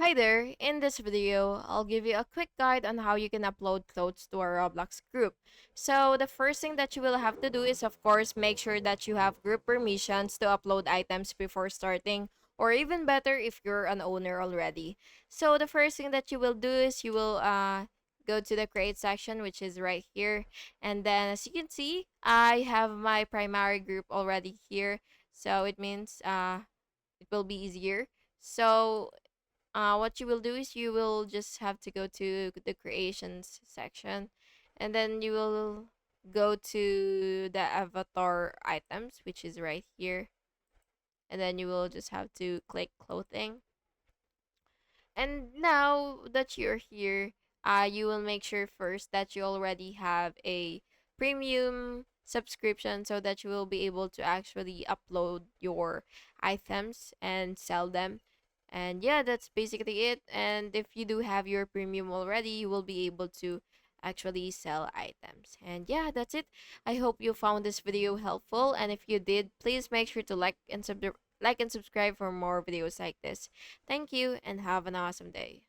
Hi there, in this video, I'll give you a quick guide on how you can upload clothes to our Roblox group. So the first thing that you will have to do is of course make sure that you have group permissions to upload items before starting, or even better if you're an owner already. So the first thing that you will do is you will go to the create section, which is right here, and then as you can see, I have my primary group already here, so it means it will be easier. So what you will do is you will just have to go to the creations section, and then you will go to the avatar items, which is right here, and then you will just have to click clothing. And now that you're here, you will make sure first that you already have a premium subscription so that you will be able to actually upload your items and sell them. And yeah, that's basically it. And if you do have your premium already, you will be able to actually sell items. And yeah, that's it. I hope you found this video helpful. And if you did, please make sure to like and subscribe for more videos like this. Thank you and have an awesome day.